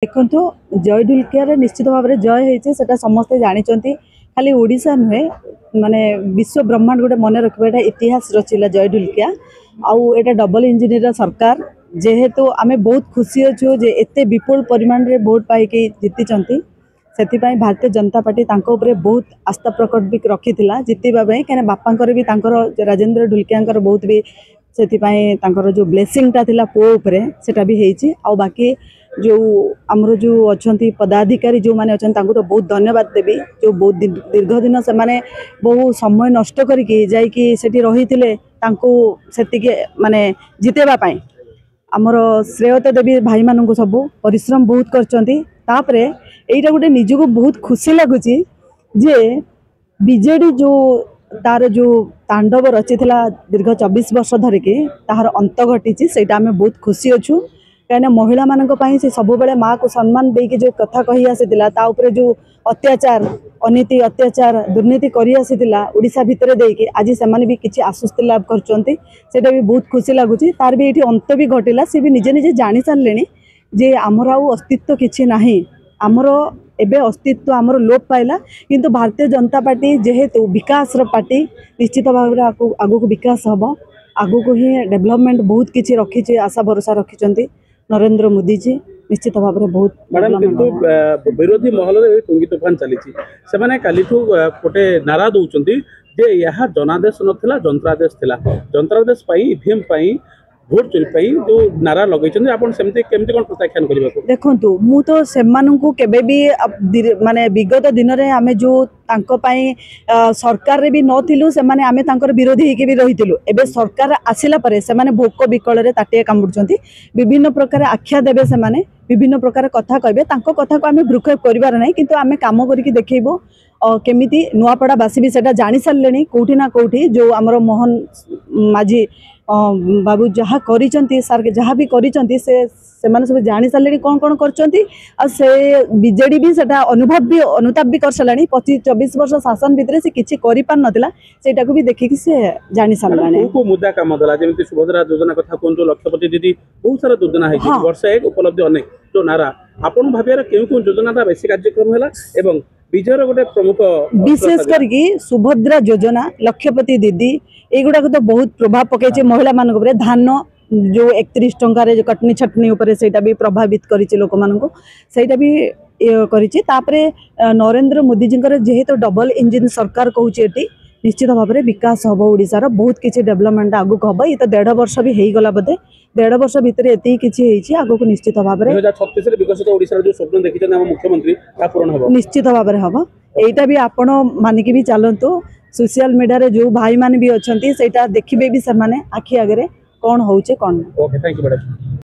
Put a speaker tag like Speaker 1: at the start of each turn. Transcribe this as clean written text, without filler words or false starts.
Speaker 1: देखो जय ढुलकिया निश्चित भाव में जय होता समस्ते जानते खाली ओडिशा नुहे माने विश्व ब्रह्मांड गोटे मन रखा इतिहास रचिला जय ढुलकिया आउ एटा डबल इंजिनियर सरकार जेहेतु आमे बहुत खुशी अच्छु जे एते विपुल परिमाण रे वोट पाई जीति से भारतीय जनता पार्टी तांको बहुत आस्था प्रकट भी रखी जितवा कहीं बापांकर भी राजेंद्र ढुलकिया बहुत भी से जो ब्लेसिंग टा थिला पुओ उपरे सेटा भी हेची आ बाकी जो आमर जो अच्छा पदाधिकारी जो मैंने अच्छा तो बहुत धन्यवाद देवी जो बहुत दीर्घ दिन से माने बहु समय नष्ट करके रही माने जितेबा पाई आमर श्रेयता देवी भाई मानू सब परिश्रम बहुत करपरे यहीटा गोटे निजक बहुत खुशी लगुच जे बीजेडी जो तार जो तांडव रचिला दीर्घ 24 वर्ष धरिकी तार अंत घटी से बहुत खुशी अच्छू कहीं महिला मानी से सब बेले माँ को सम्मान देके जो कथा कही आसीला जो अत्याचार अनीति अत्याचार दुर्नीति करी आसीला ओडिशा भितर देके आज से भी किसी आश्वस्ति लाभ कर भी बहुत खुशी लगुच तार भी ये अंत भी घटिला सी भी निजे निजे जानी सारे जे आमर आउ अस्तित्व किसी ना आमर एबे अस्तित्व आमर लोप पाइला किंतु भारतीय जनता पार्टी जेहेतु विकास पार्टी निश्चित भाव में आगु को विकास हम आगु को ही डेवलपमेंट बहुत किसी रखी आशा भरोसा रखिंट नरेंद्र मोदी जी निश्चित भाव में बहुत
Speaker 2: मैडम किंतु विरोधी महल में टुंगी तूफान चली से कालीठू गोटे नारा दौरान जे यह जनादेश नाला जंत्रादेश थिला जंत्रादेश ईवीएम भोट चोरी जो नारा लगे प्रत्याख्यान करने
Speaker 1: देखु मु तो से माने विगत दिन में आम जो सरकार भी नथिलु से आमे तांकर विरोधी होके भी रही एबे सरकार आसिला परे से माने भोक विकल रे ताटिया कामुडुचंती विभिन्न प्रकार आख्या देबे से माने विभिन्न प्रकार कथा कहबे तांको कथा को आमे भ्रुक्षेप करिवार नै किंतु आमे काम करके देखैबो केमिति नुआपड़ा बासी भी सेटा जानि सारलेनी कोठी ना कोठी जो हमर मोहन माझी बाबू जहाँ करिचंती सर जहाँ भी करिचंती से माने सब जानि सारलेनी कोन करचंती आ से बीजेडी भी सेटा अनुभव भी अनुताप भी कर सालानी 25-24 वर्ष शासन भितर से किछि करि पार नथिला सेटा को भी देखि कि से जानि सारलानी
Speaker 2: को मुद्दा काम दला जेमिति सुभद्रा योजना कथा कोन लक्षपति दीदी बहुत सारा योजना है वर्ष एक उपलब्धि अनेक जो नारा आपन भाबियार केउ योजनाटा बेसी कार्यक्रम हैला एवं विजयर गोटे प्रमुख
Speaker 1: विशेष करके सुभद्रा योजना लक्षपति दीदी एगुड़ा तो बहुत प्रभाव पकई महिला मान धान जो 31 टंकार जो कटनी छटनी उपरे सेटा भी प्रभावित करिछि लोक माननको सेटा भी करिछि नरेंद्र मोदी जी जेहेतु डबल इंजिन सरकार कहूछि एटी निश्चित भाव में विकास हम ओडिशार बहुत किसी डेवलपमेंट आगुक हम ये तो 1.5 वर्ष भी हो गला बोधे 1.5 वर्ष भितर एति किसी आगुक निश्चित भाव में
Speaker 2: 2036 विकसित ओडिशार जो स्वप्न देखिछन हम मुख्यमंत्री ता पूर्ण हो निश्चित
Speaker 1: भाव में हम एटा भी आपण मानिक भी चलतु सोशल मीडिया रे जो भाई मान भी अच्छा से देखिए भी से आखि आगे कौन होचे कौन।
Speaker 2: Okay thank you madam.